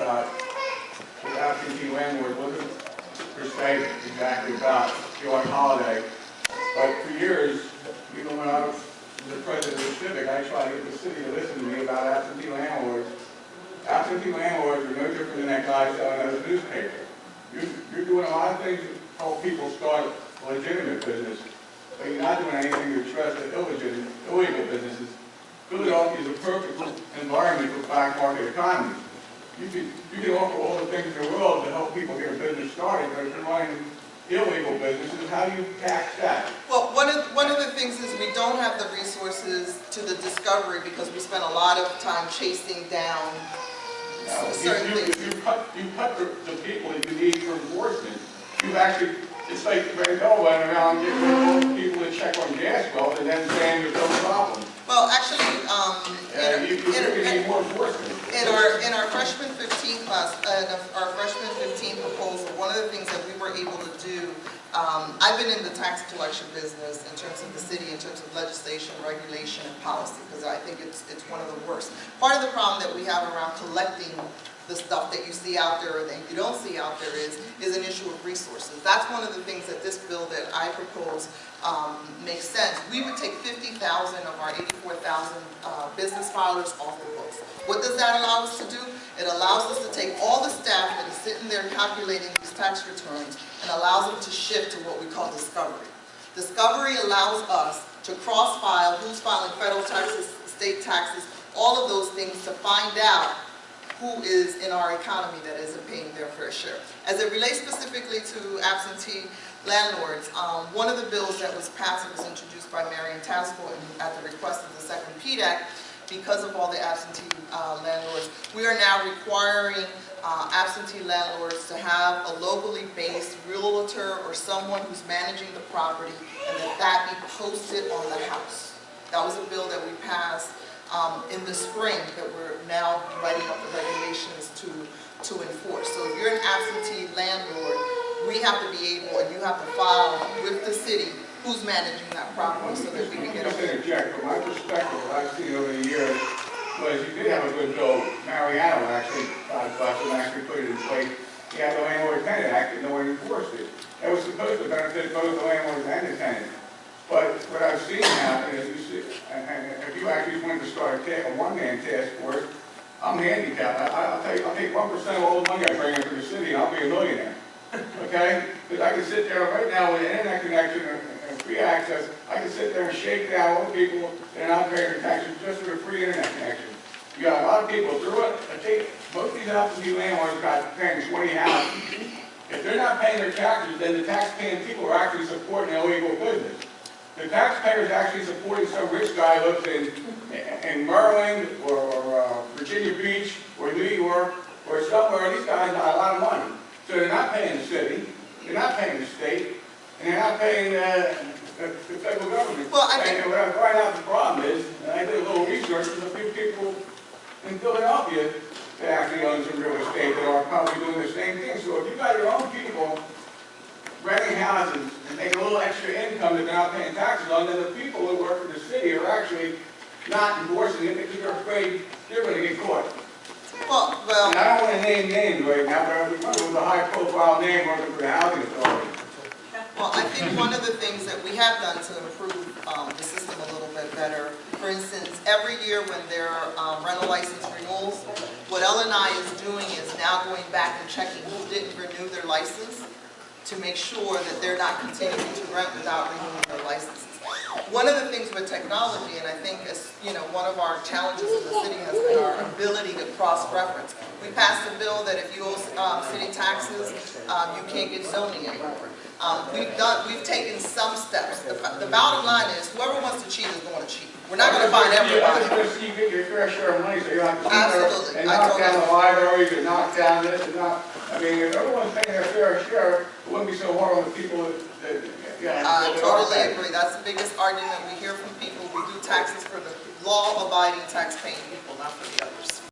about the absentee landlord wasn't per se exactly about the on holiday, but for years, even when I was the president of the Civic, I tried to get the city to listen to me about absentee landlords. Absentee landlords are no different than that guy selling those newspapers. You're doing a lot of things to help people start a legitimate business, but you're not doing anything to address the illegal businesses. Philadelphia is a perfect environment for black market economy. You can offer all the things in the world to help people get a business started, but if you're running illegal businesses, how do you tax that? Well, one of the things is we don't have the resources to the discovery because we spend a lot of time chasing down certain things. You cut the people that you need for enforcement. You actually, it's like Randall went around getting rid of all the people that check on gas wells and then saying there's no problem. Well, actually, you need more enforcement. In our freshman 15 class, our freshman 15 proposal, one of the things that we were able to do, I've been in the tax collection business in terms of the city, in terms of legislation, regulation, and policy, because I think it's one of the worst. Part of the problem that we have around collecting the stuff that you see out there or that you don't see out there is an issue of resources. That's one of the things that this bill that I propose makes sense. We would take 50,000 of our 84,000 business filers off the books. What does that allow us to do? It allows us to take all the staff that is sitting there calculating these tax returns and allows them to shift to what we call discovery. Discovery allows us to cross-file who's filing federal taxes, state taxes, all of those things to find out who is in our economy that isn't paying their fair share. As it relates specifically to absentee landlords, one of the bills that was passed and was introduced by Marion Taskell at the request of the Second PDAC, because of all the absentee landlords, we are now requiring absentee landlords to have a locally based realtor or someone who's managing the property, and that be posted on the house. That was a bill that we passed in the spring that we're now writing up the regulations to enforce. So if you're an absentee landlord, we have to be able, and you have to file with the city who's managing that property so that we can get it. Just interject, from my perspective, what I've seen over the years was you did have a good bill. Mariano actually put it in place. You had the Landlord-Tenant Act and no one enforced it. That was supposed to benefit both the landlords and the tenants. But what I've seen happen is, you see, and if you actually wanted to start a one-man task force, I'm handicapped. I'll take 1% of all the money I bring into the city and I'll be a millionaire. Okay? Because I can sit there right now with an internet connection and free access, I can sit there and shake down all the people that are not paying their taxes just for a free internet connection. You got a lot of people through it. Most of these absentee landlords got paying 20 houses. If they're not paying their taxes, then the tax-paying people are actually supporting illegal business. The taxpayer is actually supporting some rich guy who lives in Maryland or Virginia Beach or New York or somewhere. These guys got a lot of money. So they're not paying the city, they're not paying the state, and they're not paying the federal government. Well, and what I find out the problem is, and I did a little research, there's a few people in Philadelphia that actually own some real estate that are probably doing the same thing. So if you got your own people renting houses and making a little extra income that they're not paying taxes on, then the people who work for the city are actually not enforcing it because they're afraid they're going to get caught. Well, and I don't want to name names right now, but it was a high-profile name working for the housing authority. Well, I think one of the things that we have done to improve the system a little bit better, for instance, every year when there are rental license renewals, what Ellen and I is doing is now going back and checking who didn't renew their license to make sure that they're not continuing to rent without renewing their licenses. One of the things with technology, and I think as one of our challenges in the city has been our ability to cross-reference. We passed a bill that if you owe city taxes, you can't get zoning anymore. We've taken some steps. The bottom line is whoever wants to cheat is going to cheat. We're not going to find everybody. You get your fair share of money, so you have to absolutely and knock down the libraries and knock down this and knock. I mean, if everyone's paying their fair share, it wouldn't be so hard on the people that I totally agree. That's the biggest argument we hear from people. We do taxes for the law-abiding, tax-paying people, not for the others.